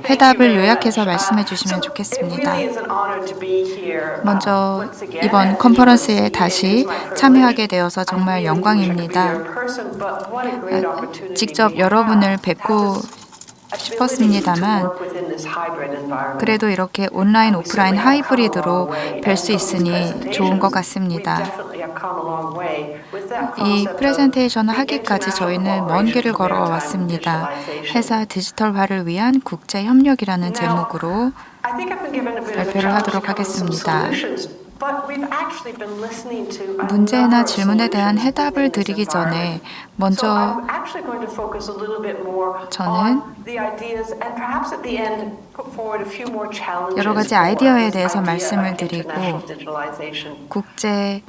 해답을 요약해서 말씀해 주시면 좋겠습니다. 먼저 이번 컨퍼런스에 다시 참여하게 되어서 정말 영광입니다. 직접 여러분을 뵙고 싶었습니다만 그래도 이렇게 온라인, 오프라인 하이브리드로 뵐 수 있으니 좋은 것 같습니다. 이 프레젠테이션을 하기까지 저희는 먼 길을 걸어왔습니다. 회사 디지털화를 위한 국제 협력이라는 제목으로 발표를 하도록 하겠습니다. 문제나 질문에 대한 해답을 드리기 전에 먼저 저는 여러 가지 아이디어에 대해서 말씀을 드리고 국제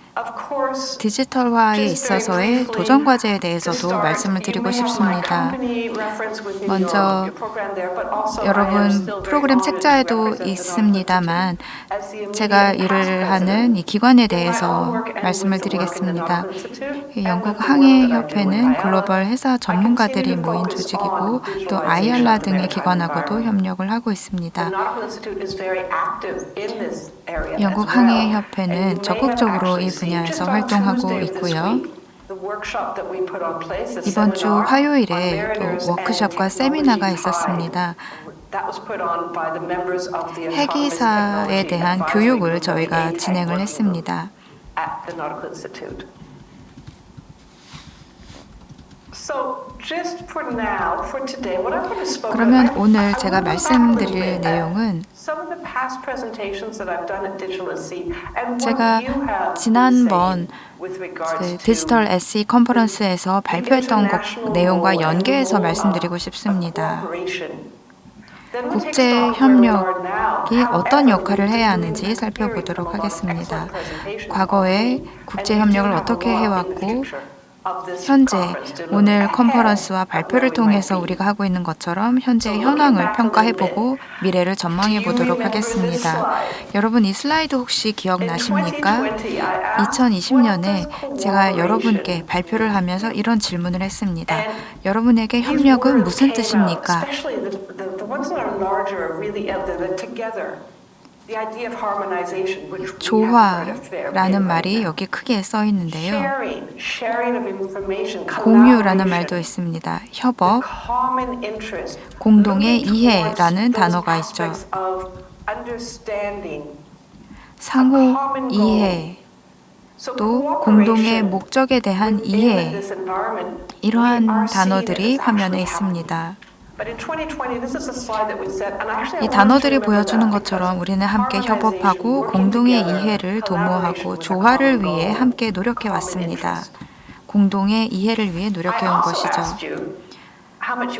디지털화에 있어서의 도전 과제에 대해서도 말씀을 드리고 싶습니다. 먼저 여러분 프로그램 책자에도 있습니다만 제가 일을 하는 이 기관에 대해서 말씀을 드리겠습니다. 영국 항해협회는 글로벌 회사 전문가들이 모인 조직이고 또 아이알라 등의 기관하고도 협력을 하고 있습니다. 영국 항해협회는 적극적으로 이 분야에서 활동하고 있고요. 이번 주 화요일에 또 워크숍과 세미나가 있었습니다. 해기사에 대한 교육을 저희가 진행을 했습니다. 그러면 오늘 제가 말씀드릴 내용은 제가 지난번 디지털 SE 컨퍼런스에서 발표했던 내용과 연계해서 말씀드리고 싶습니다. 국제 협력이 어떤 역할을 해야 하는지 살펴보도록 하겠습니다. 과거에 국제 협력을 어떻게 해왔고 현재 오늘 컨퍼런스와 발표를 통해서 우리가 하고 있는 것처럼 현재의 현황을 평가해보고 미래를 전망해 보도록 하겠습니다. 여러분 이 슬라이드 혹시 기억나십니까? 2020년에 제가 여러분께 발표를 하면서 이런 질문을 했습니다. 여러분에게 협력은 무슨 뜻입니까? 조화라는 말이 여기 크게 써 있는데요. 공유라는 말도 있습니다. 협업, 공동의 이해라는 단어가 있죠. 상호 이해, 또 공동의 목적에 대한 이해, 이러한 단어들이 화면에 있습니다. 이 단어들이 보여주는 것처럼 우리는 함께 협업하고 공동의 이해를 도모하고 조화를 위해 함께 노력해 왔습니다. 공동의 이해를 위해 노력해 온 것이죠.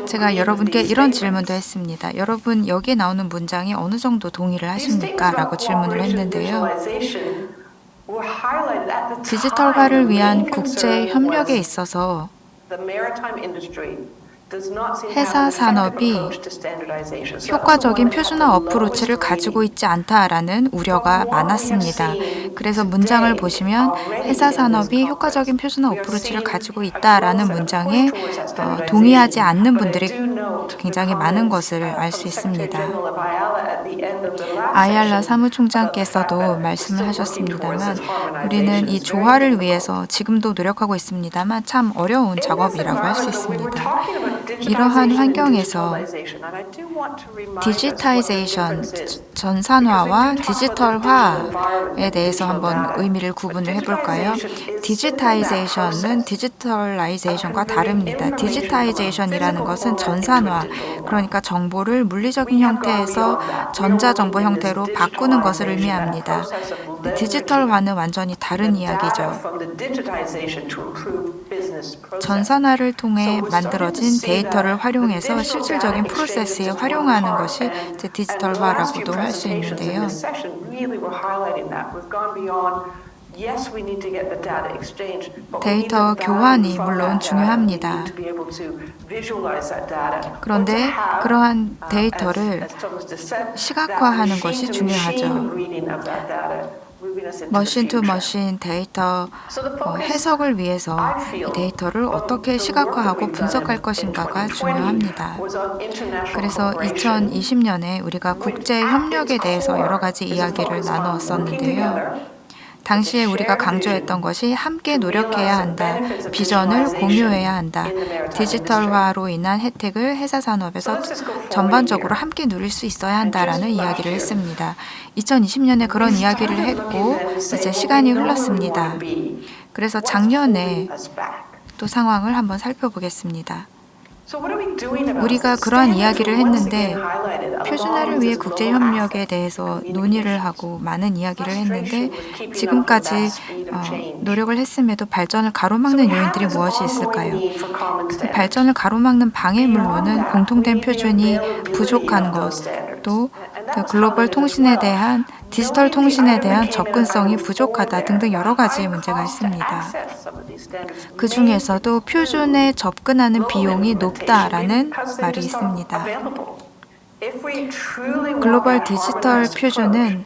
제가 여러분께 이런 질문도 했습니다. 여러분 여기에 나오는 문장에 어느 정도 동의를 하십니까? 라고 질문을 했는데요. 디지털화를 위한 국제 협력에 있어서 해사 산업이 효과적인 표준화 어프로치를 가지고 있지 않다라는 우려가 많았습니다. 그래서 문장을 보시면 회사 산업이 효과적인 표준화 어프로치를 가지고 있다라는 문장에 동의하지 않는 분들이 굉장히 많은 것을 알 수 있습니다. 아이알라 사무총장께서도 말씀을 하셨습니다만 우리는 이 조화를 위해서 지금도 노력하고 있습니다만 참 어려운 작업이라고 할 수 있습니다. 이러한 환경에서 디지타이제이션, 전산화와 디지털화에 대해서 한번 의미를 구분을 해볼까요? 디지타이제이션은 디지털라이제이션과 다릅니다. 디지타이제이션이라는 것은 전산화, 그러니까 정보를 물리적인 형태에서 전자정보 형태로 바꾸는 것을 의미합니다. 디지털화는 완전히 다른 이야기죠. 전산화를 통해 만들어진 데이터를 활용해서 실질적인 프로세스에 활용하는 것이 디지털화라고도 할 수 있는데요. 데이터 교환이 물론 중요합니다. 그런데 그러한 데이터를 시각화하는 것이 중요하죠. 머신 투 머신 데이터 해석을 위해서 이 데이터를 어떻게 시각화하고 분석할 것인가가 중요합니다. 그래서 2020년에 우리가 국제 협력에 대해서 여러 가지 이야기를 나누었었는데요. 당시에 우리가 강조했던 것이 함께 노력해야 한다, 비전을 공유해야 한다, 디지털화로 인한 혜택을 회사 산업에서 전반적으로 함께 누릴 수 있어야 한다라는 이야기를 했습니다. 2020년에 그런 이야기를 했고 이제 시간이 흘렀습니다. 그래서 작년에 또 상황을 한번 살펴보겠습니다. 우리가 그러한 이야기를 했는데 표준화를 위해 국제협력에 대해서 논의를 하고 많은 이야기를 했는데 지금까지 노력을 했음에도 발전을 가로막는 요인들이 무엇이 있을까요? 발전을 가로막는 방해물로는 공통된 표준이 부족한 것, 또 글로벌 통신에 대한 디지털 통신에 대한 접근성이 부족하다 등등 여러 가지 문제가 있습니다. 그 중에서도 표준에 접근하는 비용이 높다라는 말이 있습니다. 글로벌 디지털 표준은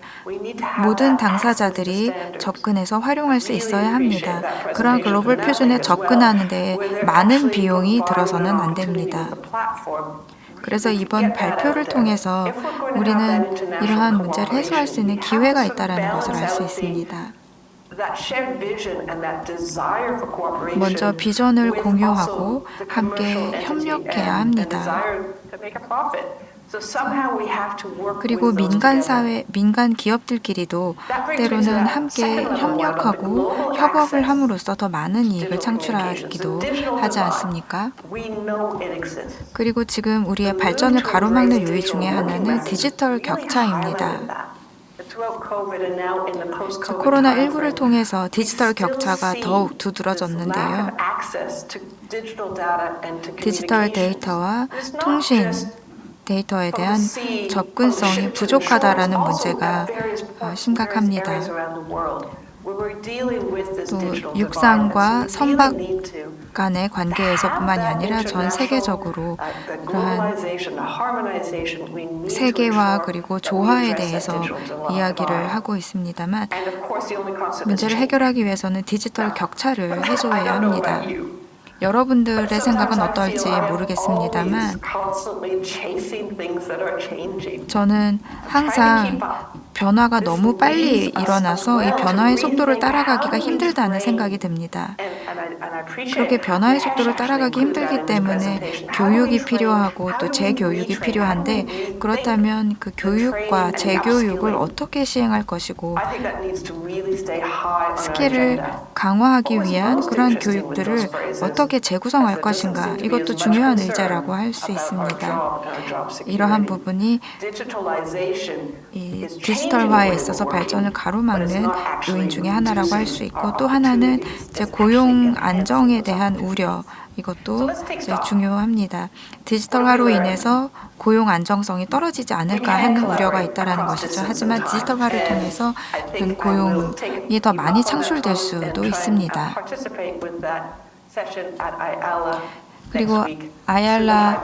모든 당사자들이 접근해서 활용할 수 있어야 합니다. 그러한 글로벌 표준에 접근하는 데 많은 비용이 들어서는 안 됩니다. 그래서 이번 발표를 통해서 우리는 이러한 문제를 해소할 수 있는 기회가 있다는 것을 알 수 있습니다. 먼저 비전을 공유하고 함께 협력해야 합니다. 그리고 민간 기업들끼리도 때로는 함께 협력하고 협업을 함으로써 더 많은 이익을 창출하기도 하지 않습니까? 그리고 지금 우리의 발전을 가로막는 요인 중에 하나는 디지털 격차입니다. 코로나19를 통해서 디지털 격차가 더욱 두드러졌는데요. 디지털 데이터와 통신 데이터에 대한 접근성이 부족하다라는 문제가 심각합니다. 또 육상과 선박 간의 관계에서뿐만이 아니라 전 세계적으로 그러한 세계화 그리고 조화에 대해서 이야기를 하고 있습니다만 문제를 해결하기 위해서는 디지털 격차를 해소해야 합니다. 여러분들의 생각은 어떨지 모르겠습니다만 저는 항상 변화가 너무 빨리 일어나서 이 변화의 속도를 따라가기가 힘들다는 생각이 듭니다. 그렇게 변화의 속도를 따라가기 힘들기 때문에 교육이 필요하고 또 재교육이 필요한데 그렇다면 그 교육과 재교육을 어떻게 시행할 것이고 스킬을 강화하기 위한 그러한 교육들을 어떻게 재구성할 것인가 이것도 중요한 의제라고 할 수 있습니다. 이러한 부분이 이 디지털화에 있어서 발전을 가로막는 요인 중에 하나라고 할 수 있고 또 하나는 이제 고용 안정에 대한 우려 이것도 이제 중요합니다. 디지털화로 인해서 고용 안정성이 떨어지지 않을까 하는 우려가 있다는 것이죠. 하지만 디지털화를 통해서 고용이 더 많이 창출될 수도 있습니다. 그리고 아얄라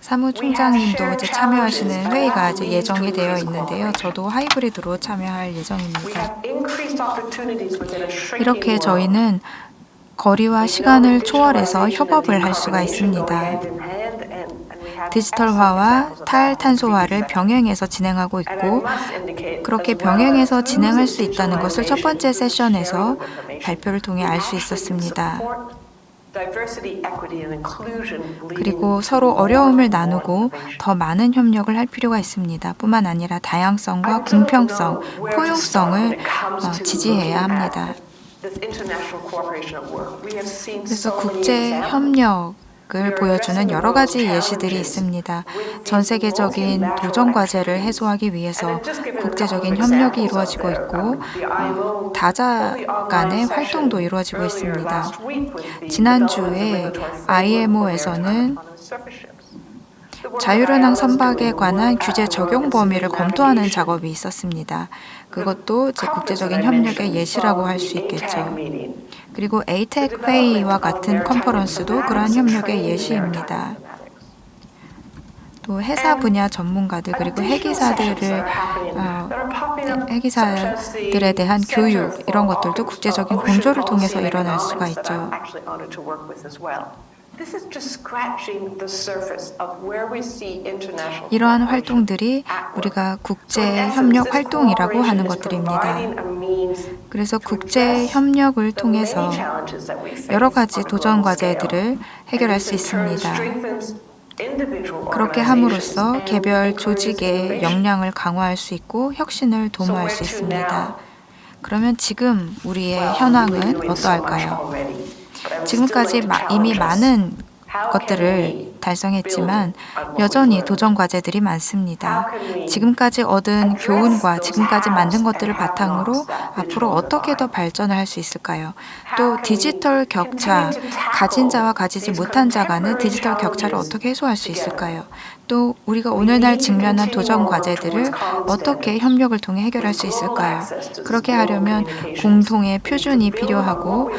사무총장님도 이제 참여하시는 회의가 이제 예정이 되어 있는데요. 저도 하이브리드로 참여할 예정입니다. 이렇게 저희는 거리와 시간을 초월해서 협업을 할 수가 있습니다. 디지털화와 탈탄소화를 병행해서 진행하고 있고 그렇게 병행해서 진행할 수 있다는 것을 첫 번째 세션에서 발표를 통해 알 수 있었습니다. 그리고 서로 어려움을 나누고 더 많은 협력을 할 필요가 있습니다. 뿐만 아니라 다양성과 공평성, 포용성을 지지해야 합니다. 그래서 국제 협력을 보여주는 여러 가지 예시들이 있습니다. 전 세계적인 도전 과제를 해소하기 위해서 국제적인 협력이 이루어지고 있고 다자 간의 활동도 이루어지고 있습니다. 지난주에 IMO에서는 자율운항 선박에 관한 규제 적용 범위를 검토하는 작업이 있었습니다. 그것도 국제적인 협력의 예시라고 할 수 있겠죠. 그리고 ATEC 회의와 같은 컨퍼런스도 그러한 협력의 예시입니다. 또 해사 분야 전문가들 그리고 해기사들에 대한 교육 이런 것들도 국제적인 공조를 통해서 일어날 수가 있죠. 이러한 활동들이 우리가 국제협력 활동이라고 하는 것들입니다. 그래서 국제협력을 통해서 여러 가지 도전 과제들을 해결할 수 있습니다. 그렇게 함으로써 개별 조직의 역량을 강화할 수 있고 혁신을 도모할 수 있습니다. 그러면 지금 우리의 현황은 어떠할까요? 지금까지 이미 많은 것들을 달성했지만 여전히 도전 과제들이 많습니다. 지금까지 얻은 교훈과 지금까지 만든 것들을 바탕으로 앞으로 어떻게 더 발전을 할 수 있을까요? 또 디지털 격차, 가진 자와 가지지 못한 자 간의 디지털 격차를 어떻게 해소할 수 있을까요? 또 우리가 오늘날 직면한 도전 과제들을 어떻게 협력을 통해 해결할 수 있을까요? 그렇게 하려면 공통의 표준이 필요하고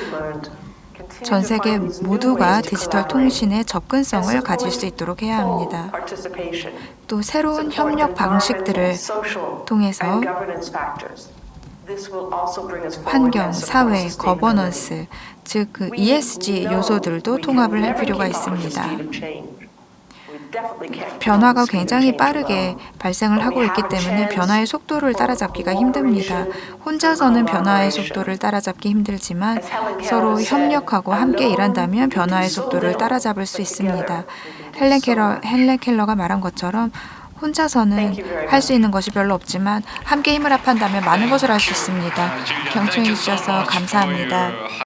전 세계 모두가 디지털 통신의 접근성을 가질 수 있도록 해야 합니다. 또 새로운 협력 방식들을 통해서 환경, 사회, 거버넌스, 즉 그 ESG 요소들도 통합을 할 필요가 있습니다. 변화가 굉장히 빠르게 발생을 하고 있기 때문에 변화의 속도를 따라잡기가 힘듭니다. 혼자서는 변화의 속도를 따라잡기 힘들지만 서로 협력하고 함께 일한다면 변화의 속도를 따라잡을 수 있습니다. 헬렌 켈러가 말한 것처럼 혼자서는 할 수 있는 것이 별로 없지만 함께 힘을 합한다면 많은 것을 할 수 있습니다. 경청해 주셔서 감사합니다.